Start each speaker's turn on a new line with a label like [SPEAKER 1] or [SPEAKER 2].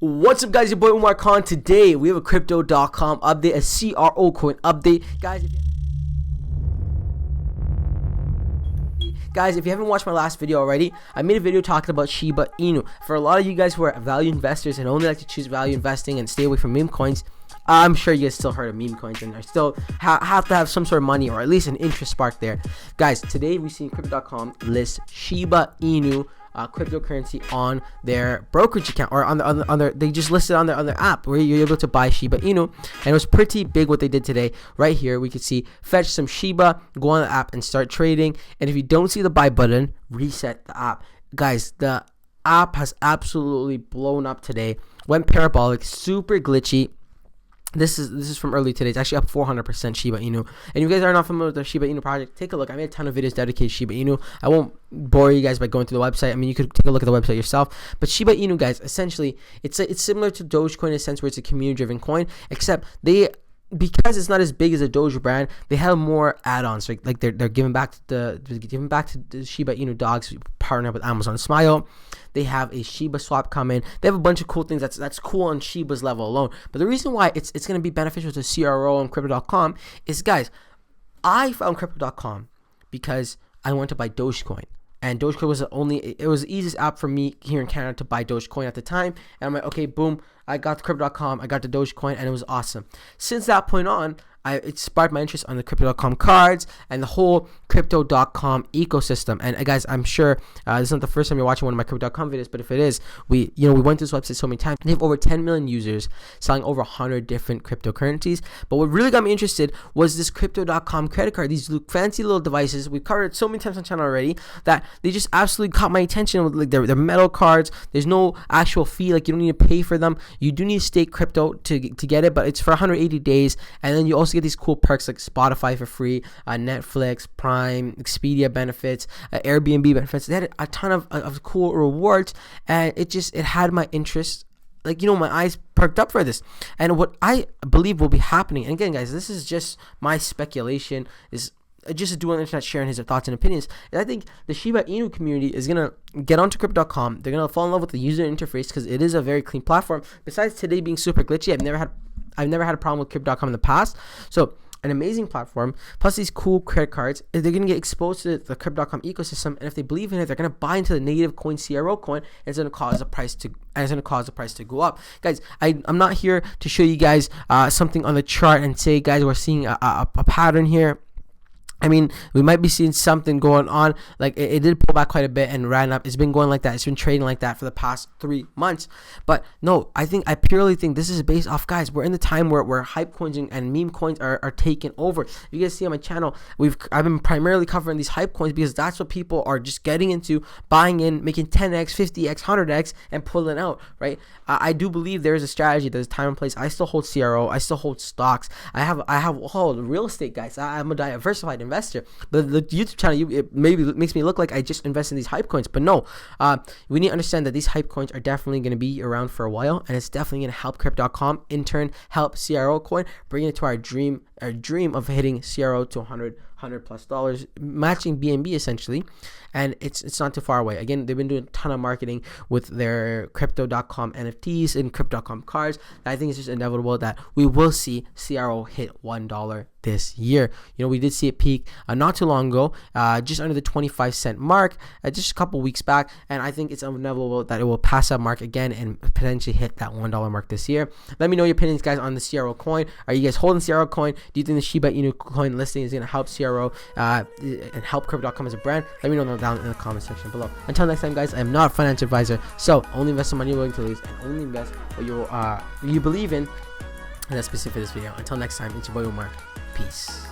[SPEAKER 1] What's up, guys? Your boy Umar Khan. Today we have a Crypto.com update, a CRO coin update. Guys, if you haven't watched my last video already, I made a video talking about Shiba Inu. For a lot of you guys who are value investors and only like to choose value investing and stay away from meme coins, I'm sure you guys still heard of meme coins and are still have to have some sort of money or at least an interest spark there. Guys, today we see Crypto.com list Shiba Inu cryptocurrency on their brokerage account, or on their they just listed on their app where you're able to buy Shiba Inu. And it was pretty big what they did today. Right here we could see fetch some Shiba, go on the app and start trading. And if you don't see the buy button, reset the app. Guys, the app has absolutely blown up today, went parabolic, super glitchy. This is from early today. It's actually up 400% Shiba Inu. And if you guys are not familiar with the Shiba Inu project, take a look. I made a ton of videos dedicated to Shiba Inu. I won't bore you guys by going through the website. I mean, you could take a look at the website yourself. But Shiba Inu, guys, essentially, it's similar to Dogecoin in a sense where it's a community-driven coin, except because it's not as big as a Doge brand, they have more add-ons. Like they're giving back to the Shiba Inu dogs, partner with Amazon Smile. They have a Shiba swap coming. They have a bunch of cool things that's cool on Shiba's level alone. But the reason why it's going to be beneficial to CRO and Crypto.com is, guys, I found Crypto.com because I went to buy Dogecoin. And Dogecoin was it was the easiest app for me here in Canada to buy Dogecoin at the time. And I'm like, okay, boom, I got the Crypto.com, I got the Dogecoin, and it was awesome. Since that point on, it sparked my interest on the Crypto.com cards and the whole Crypto.com ecosystem. And guys, I'm sure this is not the first time you're watching one of my Crypto.com videos, but if it is, we went to this website so many times. They have over 10 million users selling over 100 different cryptocurrencies. But what really got me interested was this Crypto.com credit card. These fancy little devices. We've covered it so many times on the channel already that they just absolutely caught my attention with like their metal cards. There's no actual fee. Like, you don't need to pay for them. You do need to stake crypto to get it, but it's for 180 days. And then you also get these cool perks like Spotify for free, Netflix, Prime, Expedia benefits, Airbnb benefits. They had a ton of cool rewards, and it had my interest. Like, my eyes perked up for this. And what I believe will be happening, and again, guys, this is just my speculation, is just a dual internet sharing his thoughts and opinions. And I think the Shiba Inu community is gonna get onto Crypto.com. They're gonna fall in love with the user interface because it is a very clean platform. Besides today being super glitchy, I've never had a problem with Crypto.com in the past. So an amazing platform, plus these cool credit cards. They're going to get exposed to the Crypto.com ecosystem, and if they believe in it, they're going to buy into the native coin CRO coin, and it's going to cause the price to go up. Guys, I'm not here to show you guys something on the chart and say, guys, we're seeing a pattern here. I mean, we might be seeing something going on. Like, it did pull back quite a bit and ran up. It's been going like that. It's been trading like that for the past 3 months. But no, I purely think this is based off, guys, we're in the time where hype coins and meme coins are taking over. If you guys see on my channel, I've been primarily covering these hype coins because that's what people are just getting into, buying in, making 10x, 50x, 100x, and pulling out, right? I do believe there is a strategy, there's time and place. I still hold CRO, I still hold stocks. I have real estate, guys. I'm a diversified investor. The YouTube channel, it maybe makes me look like I just invest in these hype coins, but no. We need to understand that these hype coins are definitely going to be around for a while, and it's definitely going to help Crypto.com, in turn help CRO coin, bring it to our dream of hitting CRO to $100+ matching BNB essentially. And it's not too far away. Again, they've been doing a ton of marketing with their Crypto.com NFTs and Crypto.com cards. I think it's just inevitable that we will see CRO hit $1 this year. We did see it peak not too long ago, just under the 25-cent mark, just a couple weeks back, and I think it's inevitable that it will pass that mark again and potentially hit that $1 mark this year. Let me know your opinions, guys, on the CRO coin. Are you guys holding CRO coin? Do you think the Shiba Inu coin listing is going to help CRO and help Crypto.com as a brand? Let me know down in the comment section below. Until next time, guys, I am not a financial advisor, so only invest the money you're willing to lose, and only invest what you believe in. And that's specific for this video. Until next time, it's your boy Umar. Peace.